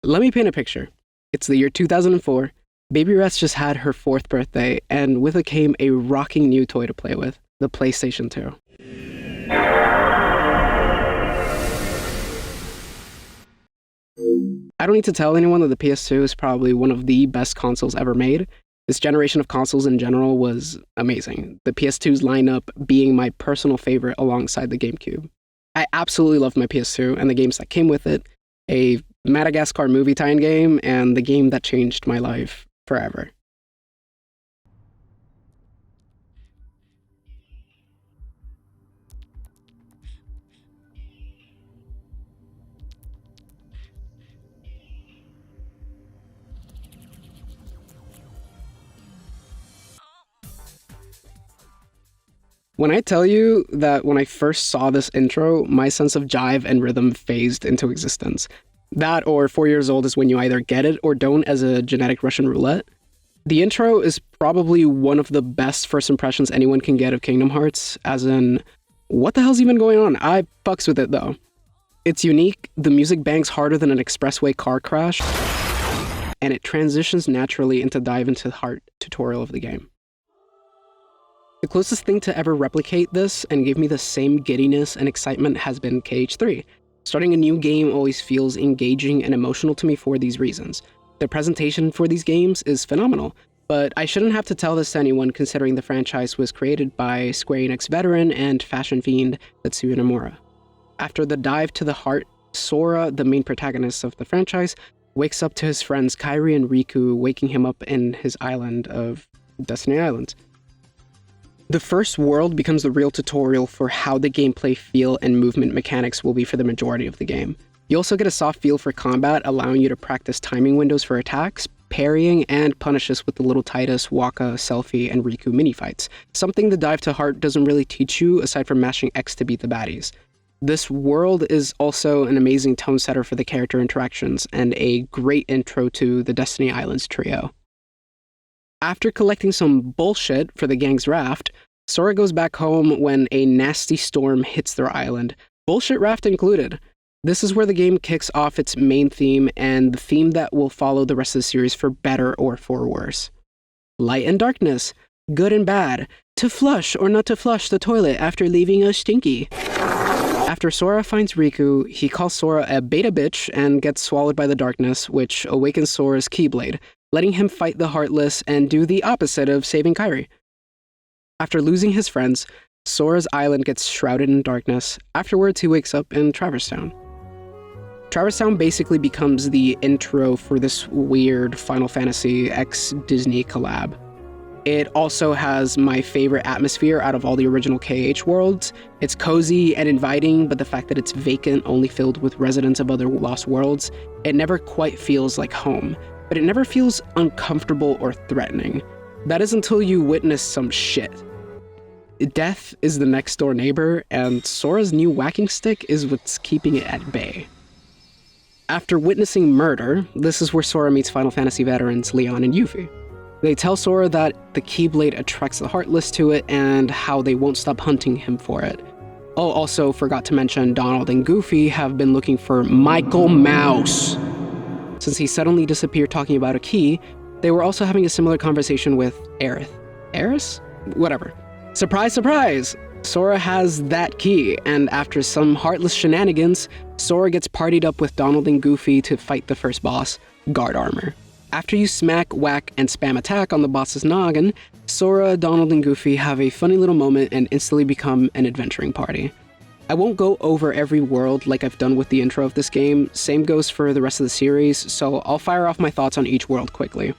Let me paint a picture. It's the year 2004. Baby Rest just had her 4th birthday, and with it came a rocking new toy to play with, the PlayStation 2. I don't need to tell anyone that the PS2 is probably one of the best consoles ever made. This generation of consoles in general was amazing, the PS2's lineup being my personal favorite alongside the GameCube. I absolutely loved my PS2 and the games that came with it, a Madagascar movie tie-in game, and the game that changed my life forever. When I tell you that when I first saw this intro, my sense of jive and rhythm phased into existence. That or 4 years old is when you either get it or don't as a genetic Russian roulette. The intro is probably one of the best first impressions anyone can get of Kingdom Hearts, as in, what the hell's even going on? I fucks with it though. It's unique, the music bangs harder than an expressway car crash, and it transitions naturally into dive into the heart tutorial of the game. The closest thing to ever replicate this and give me the same giddiness and excitement has been KH3. Starting a new game always feels engaging and emotional to me for these reasons. The presentation for these games is phenomenal, but I shouldn't have to tell this to anyone considering the franchise was created by Square Enix veteran and fashion fiend Tetsuya Nomura. After the dive to the heart, Sora, the main protagonist of the franchise, wakes up to his friends Kairi and Riku waking him up in his island of Destiny Island. The first world becomes the real tutorial for how the gameplay feel and movement mechanics will be for the majority of the game. You also get a soft feel for combat, allowing you to practice timing windows for attacks, parrying, and punishes with the little Titus, Waka, Selphie, and Riku mini-fights, something the dive to heart doesn't really teach you aside from mashing X to beat the baddies. This world is also an amazing tone setter for the character interactions, and a great intro to the Destiny Islands trio. After collecting some bullshit for the gang's raft, Sora goes back home when a nasty storm hits their island, bullshit raft included. This is where the game kicks off its main theme and the theme that will follow the rest of the series for better or for worse. Light and darkness, good and bad, to flush or not to flush the toilet after leaving a stinky. After Sora finds Riku, he calls Sora a beta bitch and gets swallowed by the darkness, which awakens Sora's Keyblade, letting him fight the Heartless and do the opposite of saving Kairi. After losing his friends, Sora's island gets shrouded in darkness. Afterwards, he wakes up in Traverse Town. Traverse Town basically becomes the intro for this weird Final Fantasy X Disney collab. It also has my favorite atmosphere out of all the original KH worlds. It's cozy and inviting, but the fact that it's vacant, only filled with residents of other lost worlds, it never quite feels like home. But it never feels uncomfortable or threatening. That is until you witness some shit. Death is the next door neighbor, and Sora's new whacking stick is what's keeping it at bay. After witnessing murder, this is where Sora meets Final Fantasy veterans Leon and Yuffie. They tell Sora that the Keyblade attracts the Heartless to it and how they won't stop hunting him for it. Oh, also forgot to mention Donald and Goofy have been looking for Michael Mouse. Since he suddenly disappeared talking about a key, they were also having a similar conversation with Aerith. Aeris? Whatever. Surprise, surprise! Sora has that key, and after some heartless shenanigans, Sora gets partied up with Donald and Goofy to fight the first boss, Guard Armor. After you smack, whack, and spam attack on the boss's noggin, Sora, Donald, and Goofy have a funny little moment and instantly become an adventuring party. I won't go over every world like I've done with the intro of this game, same goes for the rest of the series, so I'll fire off my thoughts on each world quickly.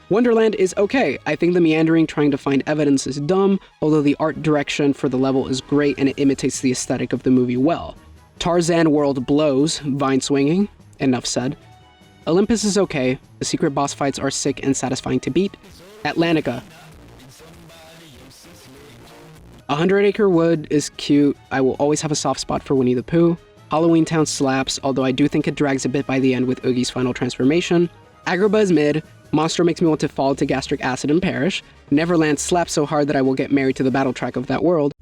Wonderland is okay. I think the meandering trying to find evidence is dumb, although the art direction for the level is great and it imitates the aesthetic of the movie well. Tarzan World blows, vine swinging, enough said. Olympus is okay, the secret boss fights are sick and satisfying to beat. Atlantica. 100 Acre Wood is cute, I will always have a soft spot for Winnie the Pooh. Halloween Town slaps, although I do think it drags a bit by the end with Oogie's final transformation. Agrabah is mid. Monster makes me want to fall into gastric acid and perish. Neverland slaps so hard that I will get married to the battle track of that world.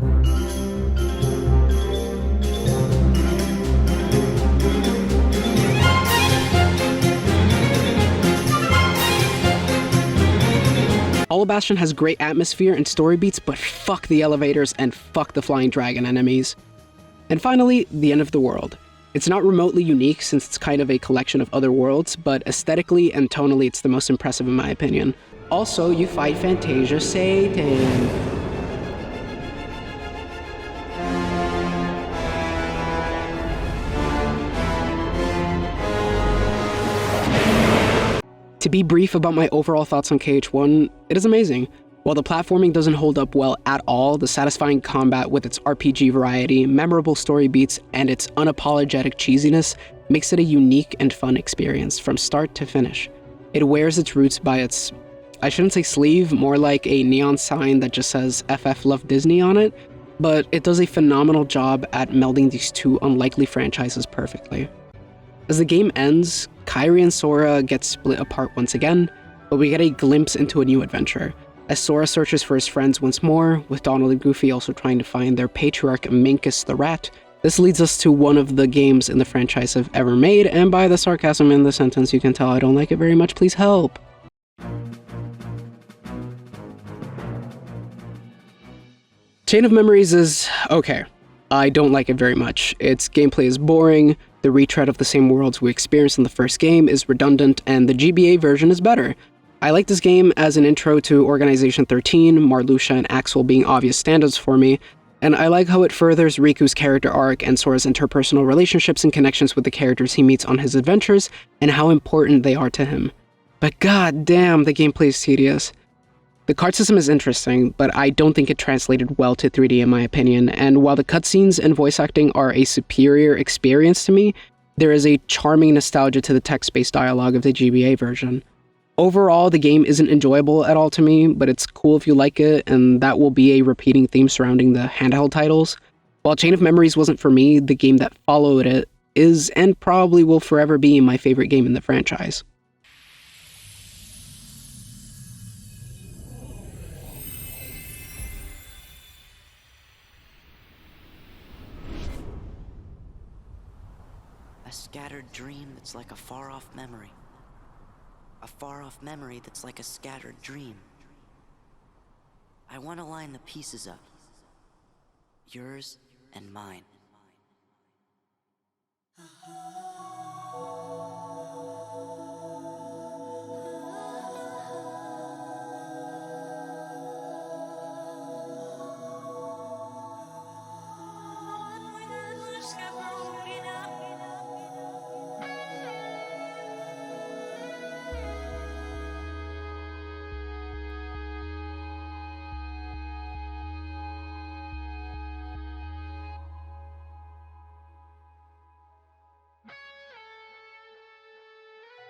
Soul Bastion has great atmosphere and story beats, but fuck the elevators and fuck the flying dragon enemies. And finally, the end of the world. It's not remotely unique since it's kind of a collection of other worlds, but aesthetically and tonally it's the most impressive in my opinion. Also, you fight Fantasia Satan. To be brief about my overall thoughts on KH1, it is amazing. While the platforming doesn't hold up well at all, the satisfying combat with its RPG variety, memorable story beats, and its unapologetic cheesiness makes it a unique and fun experience from start to finish. It wears its roots by its, I shouldn't say sleeve, more like a neon sign that just says FF Love Disney on it, but it does a phenomenal job at melding these two unlikely franchises perfectly. As the game ends, Kairi and Sora get split apart once again, but we get a glimpse into a new adventure, as Sora searches for his friends once more, with Donald and Goofy also trying to find their patriarch Minkus the Rat. This leads us to one of the games in the franchise I've ever made, and by the sarcasm in the sentence you can tell I don't like it very much, please help. Chain of Memories is okay. I don't like it very much. Its gameplay is boring, the retread of the same worlds we experienced in the first game is redundant, and the GBA version is better. I like this game as an intro to Organization 13, Marluxia and Axel being obvious standouts for me, and I like how it furthers Riku's character arc and Sora's interpersonal relationships and connections with the characters he meets on his adventures, and how important they are to him. But god damn, the gameplay is tedious. The card system is interesting, but I don't think it translated well to 3D in my opinion, and while the cutscenes and voice acting are a superior experience to me, there is a charming nostalgia to the text-based dialogue of the GBA version. Overall, the game isn't enjoyable at all to me, but it's cool if you like it, and that will be a repeating theme surrounding the handheld titles. While Chain of Memories wasn't for me, the game that followed it is and probably will forever be my favorite game in the franchise. A scattered dream that's like a far-off memory. A far-off memory that's like a scattered dream. I want to line the pieces up. Yours and mine.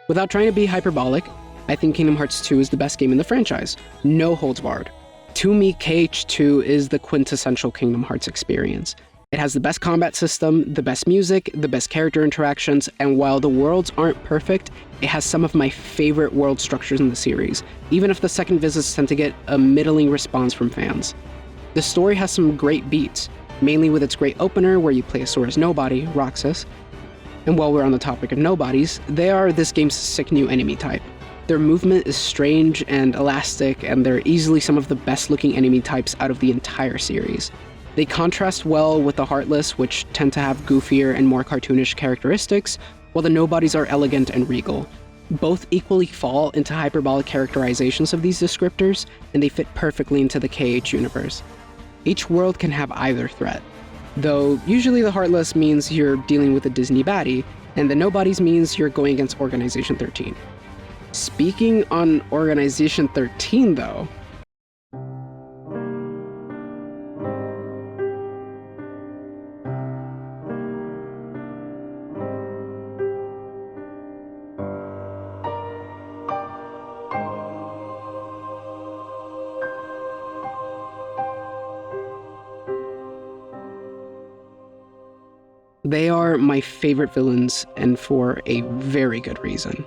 Without trying to be hyperbolic, I think Kingdom Hearts 2 is the best game in the franchise. No holds barred. To me, KH2 is the quintessential Kingdom Hearts experience. It has the best combat system, the best music, the best character interactions, and while the worlds aren't perfect, it has some of my favorite world structures in the series, even if the second visits tend to get a middling response from fans. The story has some great beats, mainly with its great opener where you play as Sora's nobody, Roxas. And while we're on the topic of nobodies, they are this game's sick new enemy type. Their movement is strange and elastic, and they're easily some of the best looking enemy types out of the entire series. They contrast well with the Heartless, which tend to have goofier and more cartoonish characteristics, while the nobodies are elegant and regal. Both equally fall into hyperbolic characterizations of these descriptors, and they fit perfectly into the KH universe. Each world can have either threat, though usually the Heartless means you're dealing with a Disney baddie, and the Nobodies means you're going against Organization 13. Speaking on Organization 13 though, they are my favorite villains, and for a very good reason.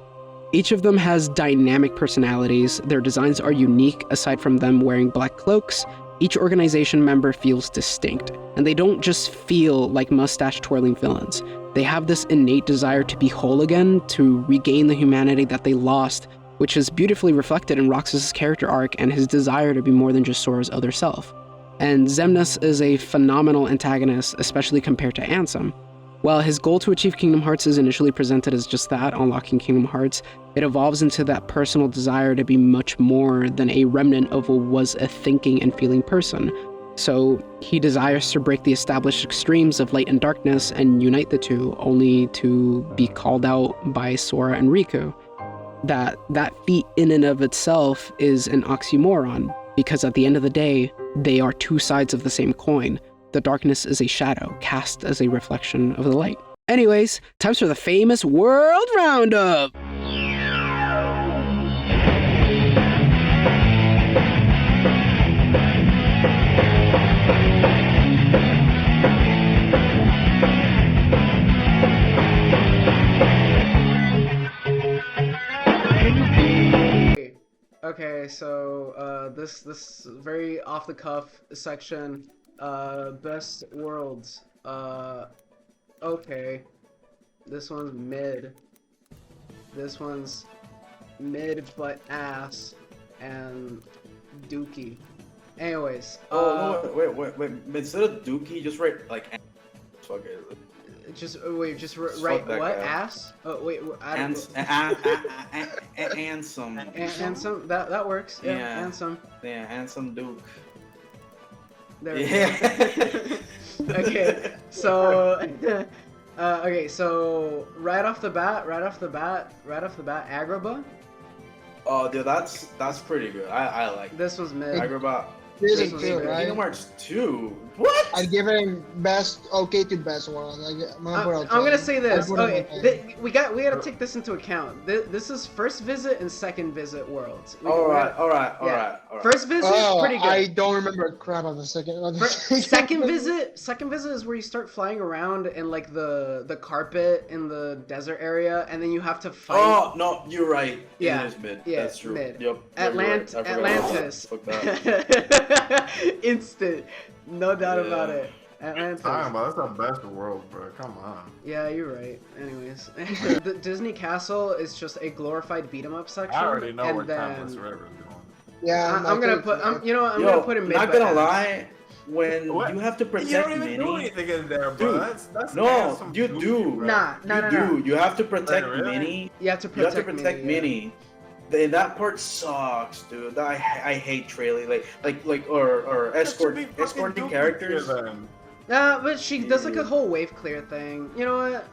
Each of them has dynamic personalities, their designs are unique aside from them wearing black cloaks, each organization member feels distinct, and they don't just feel like mustache-twirling villains. They have this innate desire to be whole again, to regain the humanity that they lost which is beautifully reflected in Roxas' character arc and his desire to be more than just Sora's other self. And Xemnas is a phenomenal antagonist, especially compared to Ansem. While his goal to achieve Kingdom Hearts is initially presented as just that, unlocking Kingdom Hearts, it evolves into that personal desire to be much more than a remnant of what was a thinking and feeling person. So he desires to break the established extremes of light and darkness and unite the two, only to be called out by Sora and Riku. That feat in and of itself is an oxymoron, because at the end of the day, they are two sides of the same coin. The darkness is a shadow, cast as a reflection of the light. Anyways, time for the famous World Roundup! Okay, so this very off the cuff section, best worlds. Okay, this one's mid. This one's mid but ass and dookie. Anyways, no, wait. Instead of dookie, just write like. Okay. Just write what ass? Oh wait, Ansem. Ansem. That works. Yeah, Ansem. Yeah, Ansem Duke. There we go. Okay, so okay, so right off the bat, Agrabah. Oh, dude, that's pretty good. I like this was mid. Agrabah. This is good, right? Kingdom Hearts 2. What? I'd give it best, okay to best one. I'm gonna say this. Okay, we gotta take this into account. This is first visit and second visit worlds. All right. First visit, pretty good. I don't remember crap on the second. Second visit is where you start flying around in like the carpet in the desert area, and then you have to fight. Oh no, you're right. Yeah, it is mid. Yeah, that's true. Mid. Yep. Atlantis. Fuck that. Instant, no doubt about it. Atlantis. That's the best world, bro. Come on. Yeah, you're right. Anyways, the Disney Castle is just a glorified beat 'em up section. I already know and where then, Timeless River is going. Yeah, I'm gonna put. I'm gonna put it mid. Not gonna lie. When What? you have to protect You don't even Minnie, do anything in there, bro. Dude, That's no, awesome you goofy, do. bro. Nah. You have to protect Wait, really? Minnie. You have to protect, Minnie. That part sucks, dude. I hate trailing or escorting characters. But she does like a whole wave clear thing. You know what?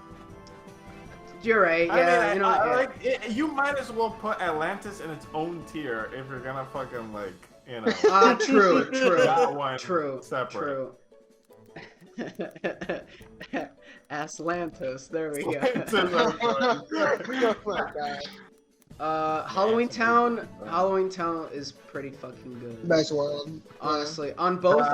You're right. Yeah. You know. You might as well put Atlantis in its own tier if you're gonna fucking True. That one true. Separate. True. Atlantis. There we go. Oh my god. Halloween Town is pretty fucking good. Best world. Honestly, on both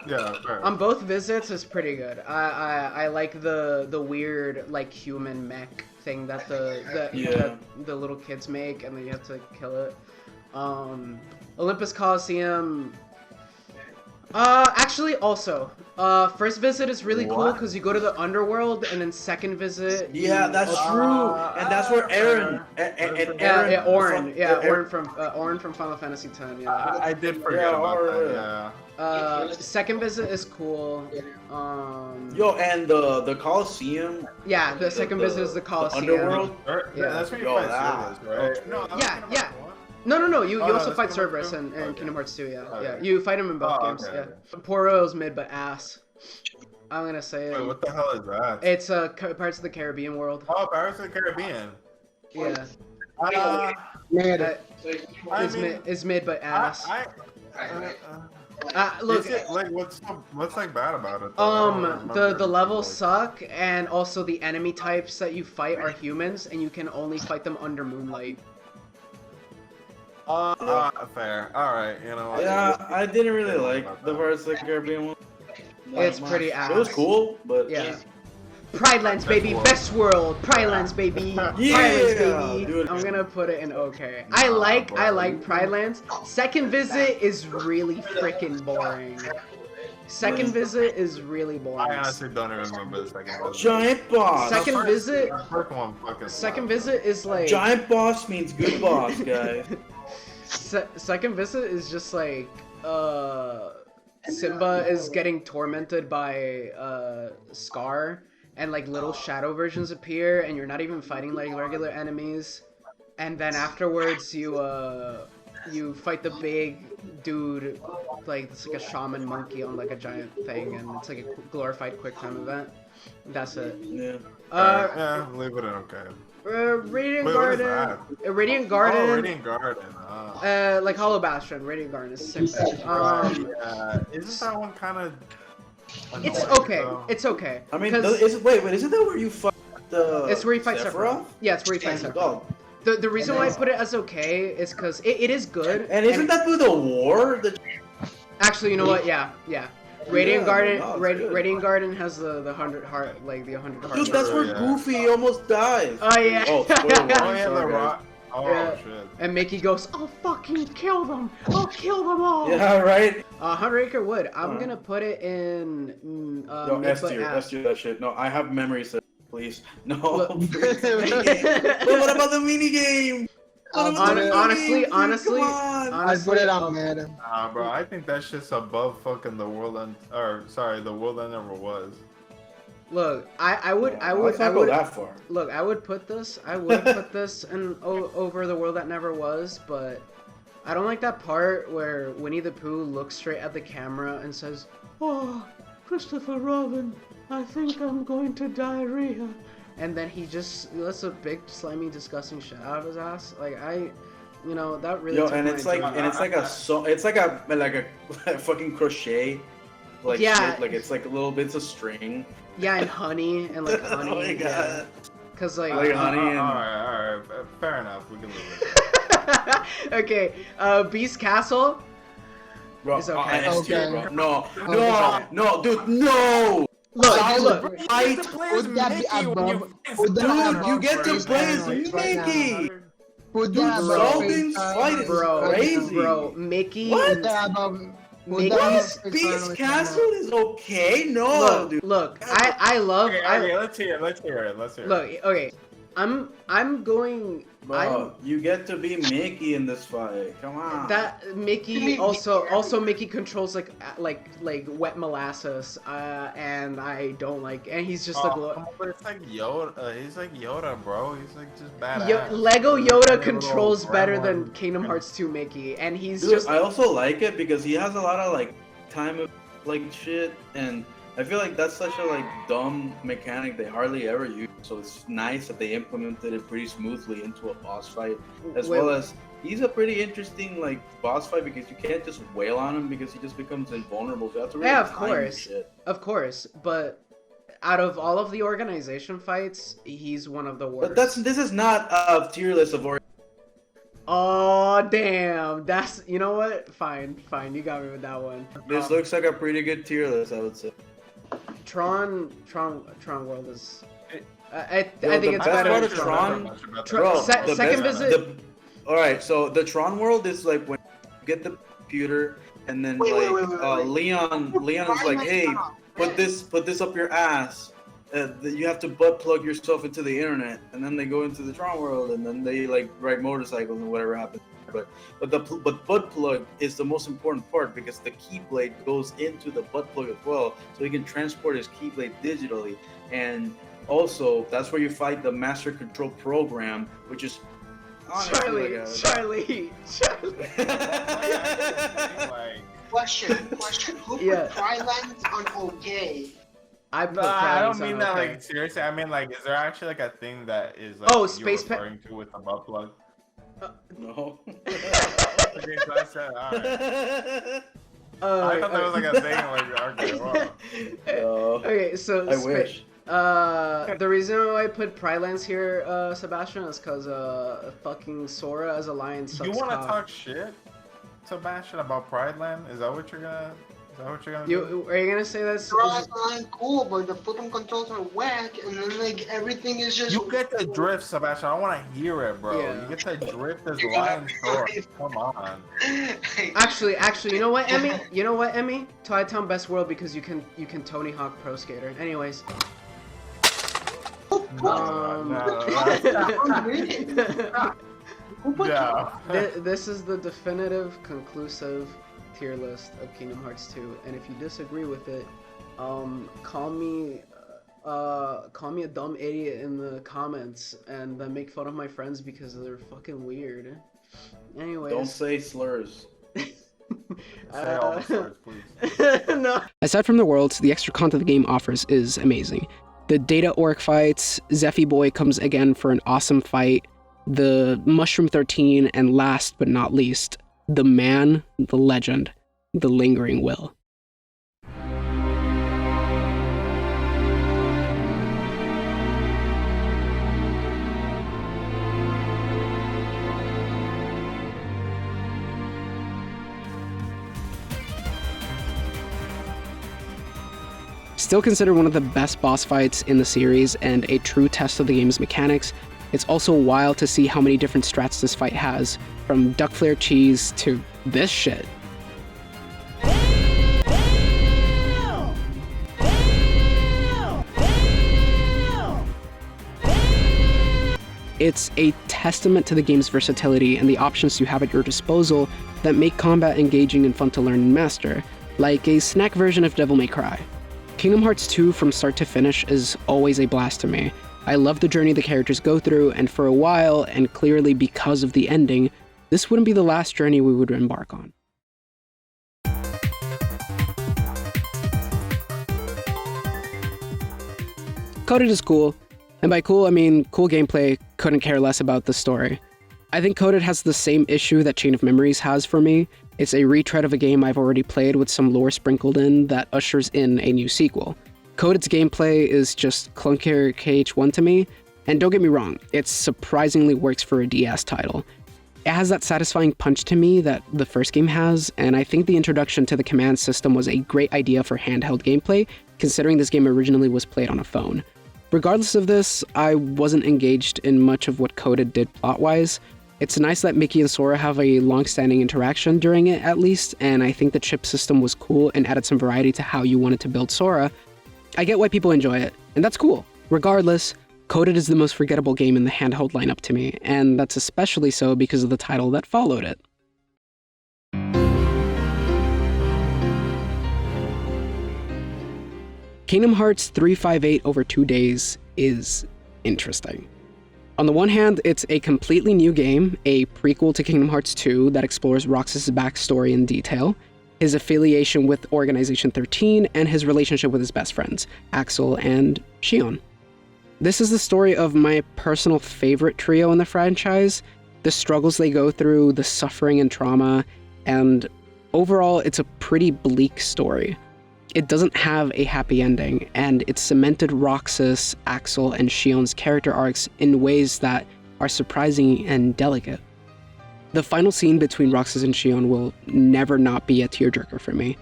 Yeah, fair. on both visits is pretty good. I like the weird like human mech thing that the little kids make, and then you have to kill it. Olympus Coliseum. Actually, also, first visit is really cool because you go to the underworld, and then second visit. Yeah, that's true, and that's where Aaron Orin from Final Fantasy X. Yeah. I did forget about that. Yeah. Second visit is cool. Yo, and the Coliseum. Yeah, the second visit is the Coliseum. Underworld. Yeah, that's where you fight Cerberus, right? No, Yeah. No. You also fight Cerberus and Kingdom Hearts 2, yeah. Okay. Yeah. You fight him in both games, okay. yeah. Poro's mid, but ass. I'm gonna say it. Wait, what the hell is that? It's Pirates of the Caribbean world. Oh, Pirates of the Caribbean. Yeah. Man, It's mid, but ass. Look, what's like bad about it? The levels suck, and also the enemy types that you fight are humans, and you can only fight them under moonlight. Fair. Alright, you know what? Yeah, I didn't really like the Pirates of the Caribbean one. It's pretty ass. It was cool, but yeah. Pride Lands, baby, best world. Pride Lands, baby. Yeah, Pride Lands, baby. dude. I'm gonna put it in okay. I like Pride Lands. Second visit is really freaking boring. Second visit is really boring. I honestly don't even remember the second visit. Giant boss. Second visit. The first one fucking Second slapped. visit is like. Giant boss means good boss, guys. Second visit is just like Simba is getting tormented by Scar, and like little shadow versions appear, and you're not even fighting like regular enemies, and then afterwards you fight the big dude, like it's like a shaman monkey on like a giant thing, and it's like a glorified quick time event. That's it. Yeah. Yeah, leave it in okay. Radiant Wait, what is Garden. that? Radiant Garden. Oh, Radiant Garden. Like Hollow Bastion, Radiant Garden is the same thing. Yeah, isn't that one kind of? It's okay. It's okay. I mean, 'cause isn't that where you fight the? it's where you fight Sephiroth. Sephiroth? Yeah, it's where you fight Sephiroth. Oh. The reason why I put it as okay is because it is good. And isn't that through the war? Actually, you know what? Yeah. Radiant Yeah, Garden. no, it's good. Radiant Garden has the 100 heart, like the 100 heart. Dude, that's where Yeah. Goofy almost dies. Oh yeah. Oh, spoiler Oh warning, yeah, sorry, the guys. rock. Oh Yeah. shit. And Mickey goes, "I'll fucking kill them. I'll kill them all." Yeah, right. 100 Acre Wood. I'm gonna put it in. No, mid S foot tier, ass. S tier that shit. No, I have memories. Please, no. Look. Please. But what about the mini game? Honestly, I put it on, man. Nah, bro, I think that shit's above fucking the world end. Or sorry, the world that never was. Look, I would Let's not go that far. look. I would put this in over the world that never was, but I don't like that part where Winnie the Pooh looks straight at the camera and says, "Oh, Christopher Robin, I think I'm going to diarrhea," and then he just lets a big, slimy, disgusting shit out of his ass. Like that really. Yo, took and my it's like, attention. it's like a fucking crochet, like Yeah. shit, like it's like little bits of string. Yeah, and honey and like honey. Oh my yeah. god. Cause like. Like honey and. Alright, fair enough. We can leave it. Okay, Beast Castle. Bro, It's okay. S tier, bro. No, Okay. no, dude, no. Look. Would that be above? Would that Dude, you get to play as Mickey. Would Dude, that above Sultan's fight is Bro, crazy. bro, Mickey. What? Would that above? Would Mickey's that above Beast Castle is okay. No, Look, dude. look. I love. Okay, let's hear it. Look, okay. I'm going. Bro, you get to be Mickey in this fight. Come on. That Mickey also Mickey controls like wet molasses, and I don't like, and he's just a glow. But it's like Yoda. He's like Yoda, bro. He's like just badass. Lego Yoda Little controls better than gremlin. Kingdom Hearts 2 Mickey, and he's Dude, just. I also like it because he has a lot of like time of like shit, and I feel like that's such a like dumb mechanic they hardly ever use. So it's nice that they implemented it pretty smoothly into a boss fight, as well as he's a pretty interesting like boss fight because you can't just wail on him because he just becomes invulnerable. So you have to really Yeah, of time course. shit. Of course, but out of all of the organization fights, he's one of the worst. But this is not a tier list of Oh damn! That's, you know what? Fine, you got me with that one. This looks like a pretty good tier list, I would say. Tron World is. I Yo, think the it's best better. part than of Tron. Tron- Tron- Bro, se- the second best- visit. All right, so the Tron world is like when you get the computer, and then Wait, like Leon is like, hey, put this up your ass. You have to butt plug yourself into the internet, and then they go into the Tron world, and then they like ride motorcycles and whatever happens. But butt plug is the most important part because the keyblade goes into the butt plug as well, so he can transport his keyblade digitally. And also, that's where you fight the Master Control Program, which is honestly Charlie. Like, Question. Who Yeah. put Prylands on OK? I put I don't Prylands mean on, that okay. like seriously. I mean like, is there actually like a thing that is like Oh, you're space pa- referring to with the butt plug? No. Okay, so I said, alright. I thought that was like a thing. Like, okay, well. No. Okay, so I wish. the reason why I put Prylands here, Sebastian, is because fucking Sora as a lion sucks You want to cock. talk shit, Sebastian, about Pride Land? Is that what you're gonna? Is that what you're gonna do? Are you gonna say that's? Draws aren't cool, but the flipping controls are whack, and then like everything is just. You get the drift, Sebastian. I want to hear it, bro. Yeah. You get the drift as Lion Shore. Come on. Actually, you know what, Emmy? You know what, Emmy? Twilight Town Best World because you can Tony Hawk Pro Skater. Anyways. This is the definitive, conclusive tier list of Kingdom Hearts 2, and if you disagree with it, call me a dumb idiot in the comments, and then make fun of my friends because they're fucking weird. Anyways. Don't say slurs. Say all the slurs, please. No. Aside from the worlds, the extra content the game offers is amazing. The Data Orc fights, Zephy Boy comes again for an awesome fight, the Mushroom 13, and last but not least, the man, the legend, the Lingering Will. Still considered one of the best boss fights in the series and a true test of the game's mechanics, it's also wild to see how many different strats this fight has, from duck flare cheese to this shit. It's a testament to the game's versatility and the options you have at your disposal that make combat engaging and fun to learn and master, like a snack version of Devil May Cry. Kingdom Hearts 2 from start to finish is always a blast to me. I love the journey the characters go through, and for a while, and clearly because of the ending, this wouldn't be the last journey we would embark on. Coded is cool, and by cool I mean cool gameplay, couldn't care less about the story. I think Coded has the same issue that Chain of Memories has for me. It's a retread of a game I've already played with some lore sprinkled in that ushers in a new sequel. Coded's gameplay is just clunkier KH1 to me, and don't get me wrong, it surprisingly works for a DS title. It has that satisfying punch to me that the first game has, and I think the introduction to the command system was a great idea for handheld gameplay, considering this game originally was played on a phone. Regardless of this, I wasn't engaged in much of what Coded did plot-wise. It's nice that Mickey and Sora have a long-standing interaction during it, at least, and I think the chip system was cool and added some variety to how you wanted to build Sora. I get why people enjoy it, and that's cool. Regardless, Coded is the most forgettable game in the handheld lineup to me, and that's especially so because of the title that followed it. Kingdom Hearts 358 over 2 days is interesting. On the one hand, it's a completely new game, a prequel to Kingdom Hearts 2 that explores Roxas' backstory in detail, his affiliation with Organization 13, and his relationship with his best friends, Axel and Xion. This is the story of my personal favorite trio in the franchise, the struggles they go through, the suffering and trauma, and overall, it's a pretty bleak story. It doesn't have a happy ending, and it cemented Roxas, Axel, and Xion's character arcs in ways that are surprising and delicate. The final scene between Roxas and Xion will never not be a tearjerker for me.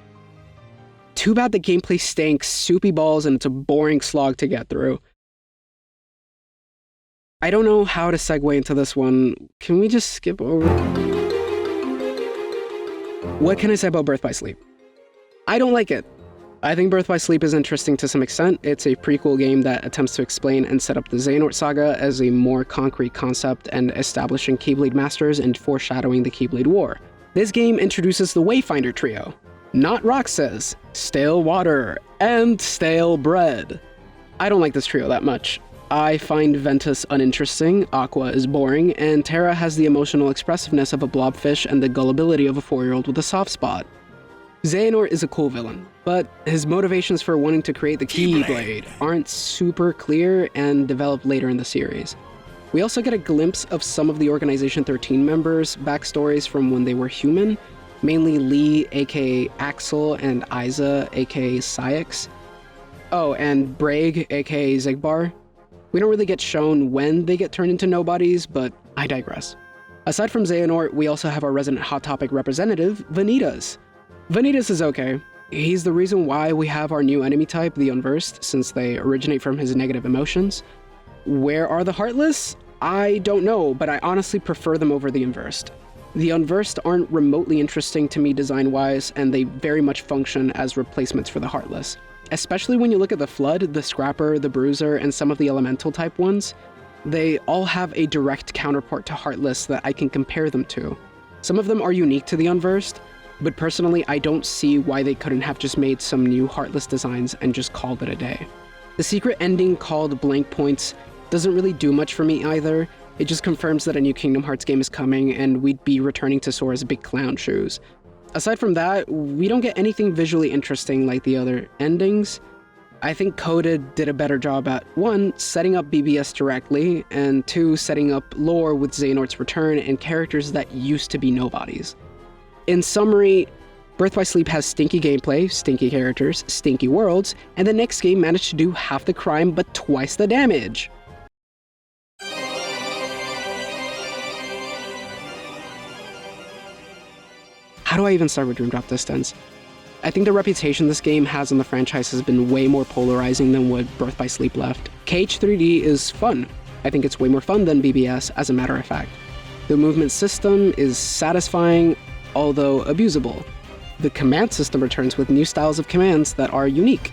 Too bad the gameplay stank soupy balls and it's a boring slog to get through. I don't know how to segue into this one. Can we just skip over? What can I say about Birth by Sleep? I don't like it. I think Birth by Sleep is interesting to some extent. It's a prequel game that attempts to explain and set up the Xehanort saga as a more concrete concept and establishing Keyblade Masters and foreshadowing the Keyblade War. This game introduces the Wayfinder trio, not Roxas, Stale Water, and Stale Bread. I don't like this trio that much. I find Ventus uninteresting, Aqua is boring, and Terra has the emotional expressiveness of a blobfish and the gullibility of a 4-year-old with a soft spot. Xehanort is a cool villain, but his motivations for wanting to create the Keyblade aren't super clear and develop later in the series. We also get a glimpse of some of the Organization 13 members' backstories from when they were human, mainly Lee, aka Axel, and Isa, aka Syx. Oh, and Braig, aka Zigbar. We don't really get shown when they get turned into nobodies, but I digress. Aside from Xehanort, we also have our resident Hot Topic representative, Vanitas. Vanitas is okay. He's the reason why we have our new enemy type, the Unversed, since they originate from his negative emotions. Where are the Heartless? I don't know, but I honestly prefer them over the Unversed. The Unversed aren't remotely interesting to me design-wise, and they very much function as replacements for the Heartless. Especially when you look at the Flood, the Scrapper, the Bruiser, and some of the Elemental type ones, they all have a direct counterpart to Heartless that I can compare them to. Some of them are unique to the Unversed, but personally I don't see why they couldn't have just made some new Heartless designs and just called it a day. The secret ending called Blank Points doesn't really do much for me either. It just confirms that a new Kingdom Hearts game is coming and we'd be returning to Sora's big clown shoes. Aside from that, we don't get anything visually interesting like the other endings. I think Coded did a better job at 1, setting up BBS directly, and 2, setting up lore with Xehanort's return and characters that used to be nobodies. In summary, Birth by Sleep has stinky gameplay, stinky characters, stinky worlds, and the next game managed to do half the crime but twice the damage. How do I even start with Dream Drop Distance? I think the reputation this game has in the franchise has been way more polarizing than what Birth by Sleep left. KH3D is fun. I think it's way more fun than BBS, as a matter of fact. The movement system is satisfying, although abusable. The command system returns with new styles of commands that are unique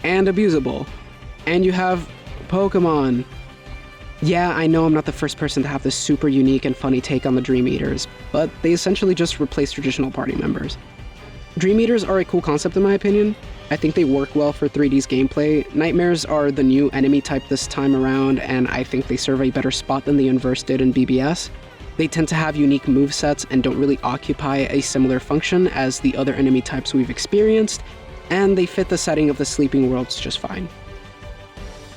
and abusable. And you have Pokemon. Yeah, I know I'm not the first person to have this super unique and funny take on the Dream Eaters, but they essentially just replace traditional party members. Dream Eaters are a cool concept in my opinion. I think they work well for 3D's gameplay. Nightmares are the new enemy type this time around, and I think they serve a better spot than the Inverse did in BBS. They tend to have unique movesets and don't really occupy a similar function as the other enemy types we've experienced, and they fit the setting of the Sleeping Worlds just fine.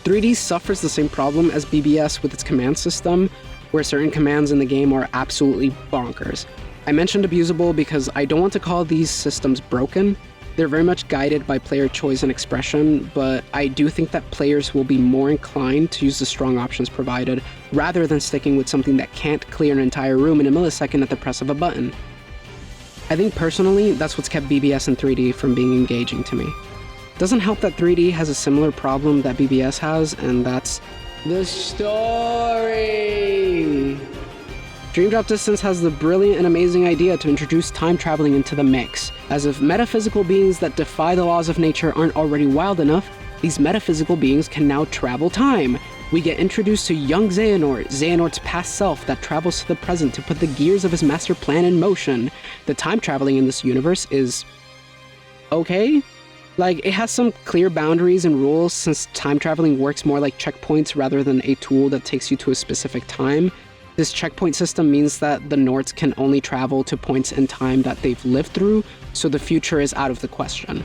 3D suffers the same problem as BBS with its command system, where certain commands in the game are absolutely bonkers. I mentioned abusable because I don't want to call these systems broken. They're very much guided by player choice and expression, but I do think that players will be more inclined to use the strong options provided, rather than sticking with something that can't clear an entire room in a millisecond at the press of a button. I think personally, that's what's kept BBS and 3D from being engaging to me. Doesn't help that 3D has a similar problem that BBS has, and that's the story. Dream Drop Distance has the brilliant and amazing idea to introduce time traveling into the mix. As if metaphysical beings that defy the laws of nature aren't already wild enough, these metaphysical beings can now travel time. We get introduced to young Xehanort, Xehanort's past self that travels to the present to put the gears of his master plan in motion. The time traveling in this universe is okay. Like, it has some clear boundaries and rules since time traveling works more like checkpoints rather than a tool that takes you to a specific time. This checkpoint system means that the Norts can only travel to points in time that they've lived through, so the future is out of the question.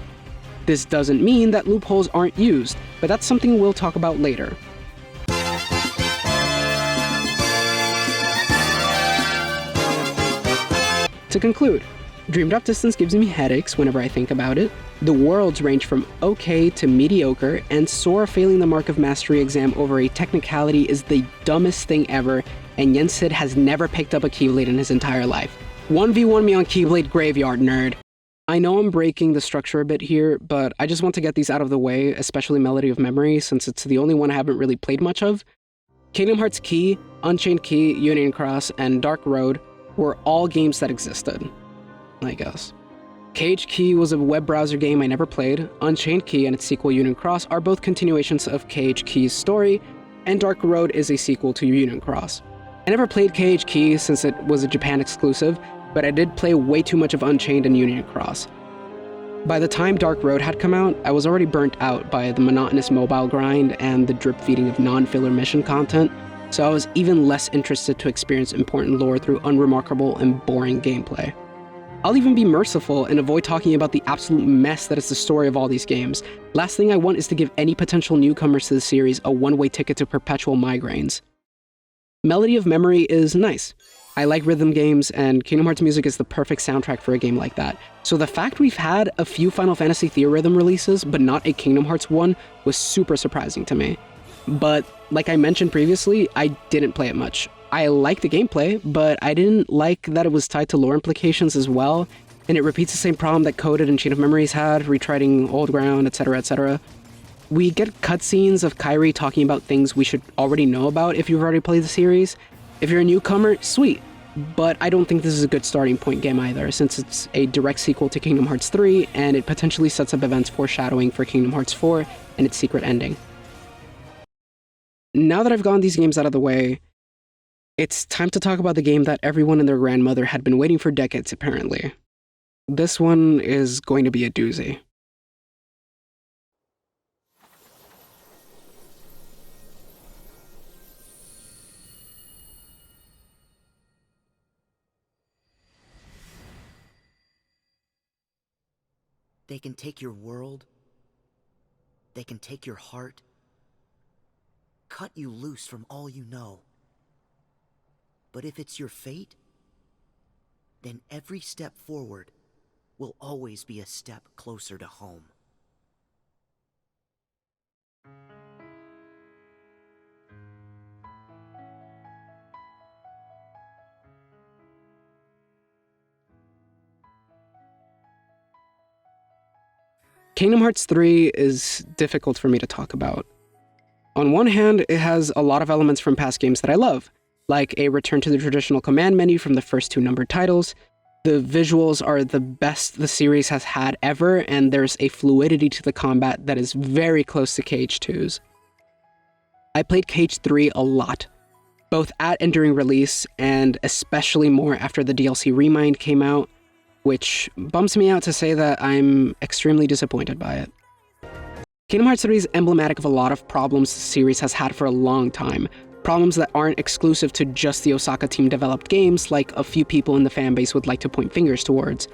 This doesn't mean that loopholes aren't used, but that's something we'll talk about later. To conclude, Dream Drop Distance gives me headaches whenever I think about it. The worlds range from okay to mediocre, and Sora failing the Mark of Mastery exam over a technicality is the dumbest thing ever, and Yensid has never picked up a Keyblade in his entire life. 1v1 me on Keyblade Graveyard, nerd. I know I'm breaking the structure a bit here, but I just want to get these out of the way, especially Melody of Memory, since it's the only one I haven't really played much of. Kingdom Hearts Key, Unchained Key, Union Cross, and Dark Road were all games that existed, I guess. KH Key was a web browser game I never played. Unchained Key and its sequel Union Cross are both continuations of KH Key's story, and Dark Road is a sequel to Union Cross. I never played KH Key since it was a Japan exclusive, but I did play way too much of Unchained and Union Cross. By the time Dark Road had come out, I was already burnt out by the monotonous mobile grind and the drip feeding of non-filler mission content, so I was even less interested to experience important lore through unremarkable and boring gameplay. I'll even be merciful and avoid talking about the absolute mess that is the story of all these games. Last thing I want is to give any potential newcomers to the series a one-way ticket to perpetual migraines. Melody of Memory is nice. I like rhythm games, and Kingdom Hearts music is the perfect soundtrack for a game like that. So the fact we've had a few Final Fantasy Theorhythm releases, but not a Kingdom Hearts one, was super surprising to me. But, like I mentioned previously, I didn't play it much. I liked the gameplay, but I didn't like that it was tied to lore implications as well, and it repeats the same problem that Coded and Chain of Memories had, retreading old ground, etc., etc. We get cutscenes of Kairi talking about things we should already know about if you've already played the series. If you're a newcomer, sweet. But I don't think this is a good starting point game either, since it's a direct sequel to Kingdom Hearts 3, and it potentially sets up events foreshadowing for Kingdom Hearts 4 and its secret ending. Now that I've gotten these games out of the way, it's time to talk about the game that everyone and their grandmother had been waiting for decades, apparently. This one is going to be a doozy. They can take your world. They can take your heart. Cut you loose from all you know. But if it's your fate, then every step forward will always be a step closer to home. Kingdom Hearts 3 is difficult for me to talk about. On one hand, it has a lot of elements from past games that I love, like a return to the traditional command menu from the first 2 numbered titles. The visuals are the best the series has had ever, and there's a fluidity to the combat that is very close to KH2's. I played KH3 a lot, both at and during release, and especially more after the DLC Remind came out, which bumps me out to say that I'm extremely disappointed by it. Kingdom Hearts 3 is emblematic of a lot of problems the series has had for a long time, problems that aren't exclusive to just the Osaka team developed games like a few people in the fanbase would like to point fingers towards.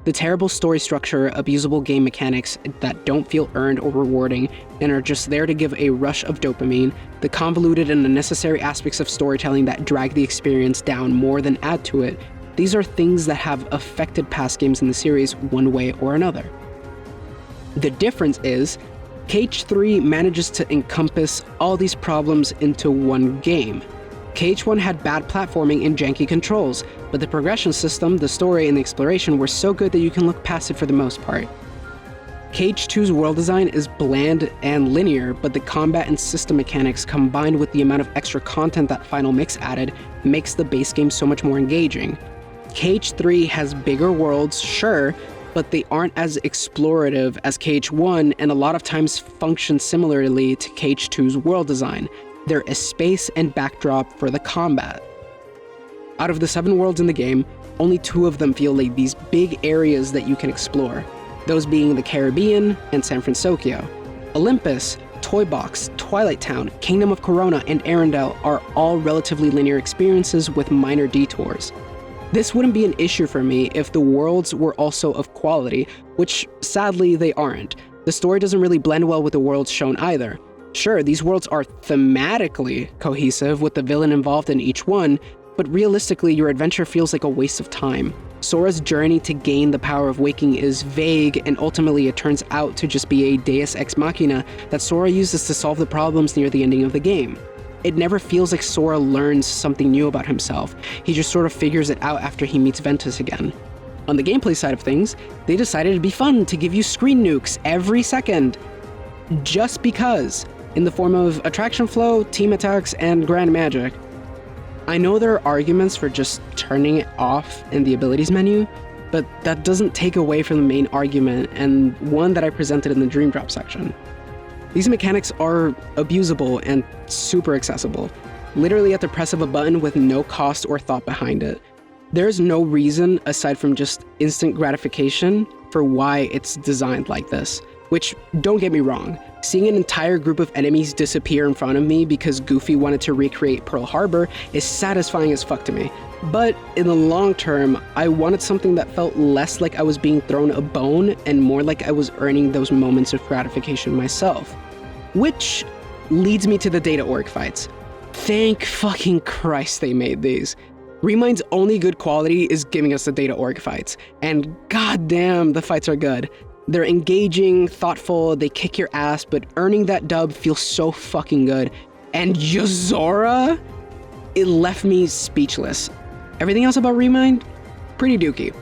The terrible story structure, abusable game mechanics that don't feel earned or rewarding and are just there to give a rush of dopamine, the convoluted and unnecessary aspects of storytelling that drag the experience down more than add to it, these are things that have affected past games in the series one way or another. The difference is, KH3 manages to encompass all these problems into one game. KH1 had bad platforming and janky controls, but the progression system, the story, and the exploration were so good that you can look past it for the most part. KH2's world design is bland and linear, but the combat and system mechanics combined with the amount of extra content that Final Mix added makes the base game so much more engaging. KH3 has bigger worlds, sure, but they aren't as explorative as KH1 and a lot of times function similarly to KH2's world design. They're a space and backdrop for the combat. Out of the 7 worlds in the game, only 2 of them feel like these big areas that you can explore, those being the Caribbean and San Francisco. Olympus, Toy Box, Twilight Town, Kingdom of Corona, and Arendelle are all relatively linear experiences with minor detours. This wouldn't be an issue for me if the worlds were also of quality, which sadly they aren't. The story doesn't really blend well with the worlds shown either. Sure, these worlds are thematically cohesive with the villain involved in each one, but realistically your adventure feels like a waste of time. Sora's journey to gain the power of waking is vague, and ultimately it turns out to just be a deus ex machina that Sora uses to solve the problems near the ending of the game. It never feels like Sora learns something new about himself. He just sort of figures it out after he meets Ventus again. On the gameplay side of things, they decided it'd be fun to give you screen nukes every second. Just because, in the form of attraction flow, team attacks, and grand magic. I know there are arguments for just turning it off in the abilities menu, but that doesn't take away from the main argument, and one that I presented in the Dream Drop section. These mechanics are abusable and super accessible, literally at the press of a button with no cost or thought behind it. There's no reason, aside from just instant gratification, for why it's designed like this. Which, don't get me wrong, seeing an entire group of enemies disappear in front of me because Goofy wanted to recreate Pearl Harbor is satisfying as fuck to me. But in the long term, I wanted something that felt less like I was being thrown a bone and more like I was earning those moments of gratification myself. Which leads me to the Data Org fights. Thank fucking Christ they made these. Remind's only good quality is giving us the Data Org fights, and goddamn, the fights are good. They're engaging, thoughtful, they kick your ass, but earning that dub feels so fucking good. And Yozora? It left me speechless. Everything else about Remind? Pretty dookie.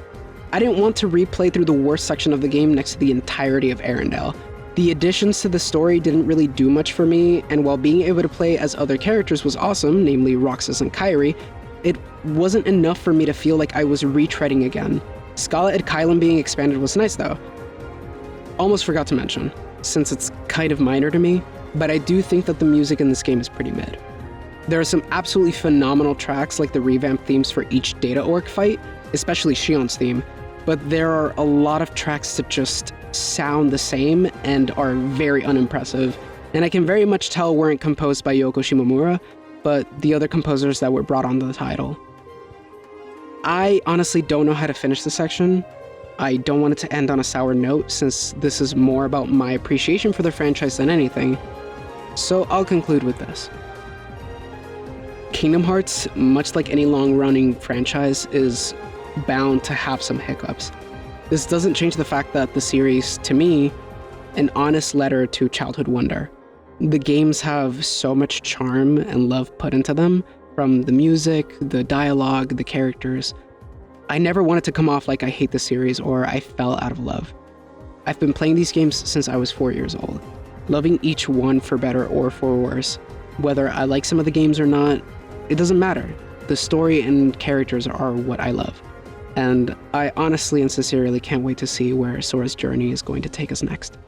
I didn't want to replay through the worst section of the game next to the entirety of Arendelle. The additions to the story didn't really do much for me, and while being able to play as other characters was awesome, namely Roxas and Kairi, it wasn't enough for me to feel like I was retreading again. Scala ad Kylum being expanded was nice though. Almost forgot to mention, since it's kind of minor to me, but I do think that the music in this game is pretty mid. There are some absolutely phenomenal tracks like the revamped themes for each Data Orc fight, especially Shion's theme, but there are a lot of tracks that just sound the same and are very unimpressive, and I can very much tell weren't composed by Yoko Shimomura, but the other composers that were brought onto the title. I honestly don't know how to finish this section. I don't want it to end on a sour note since this is more about my appreciation for the franchise than anything, so I'll conclude with this. Kingdom Hearts, much like any long-running franchise, is bound to have some hiccups. This doesn't change the fact that the series, to me, an honest letter to childhood wonder. The games have so much charm and love put into them, from the music, the dialogue, the characters. I never wanted to come off like I hate the series or I fell out of love. I've been playing these games since I was 4 years old, loving each one for better or for worse. Whether I like some of the games or not, it doesn't matter. The story and characters are what I love. And I honestly and sincerely can't wait to see where Sora's journey is going to take us next.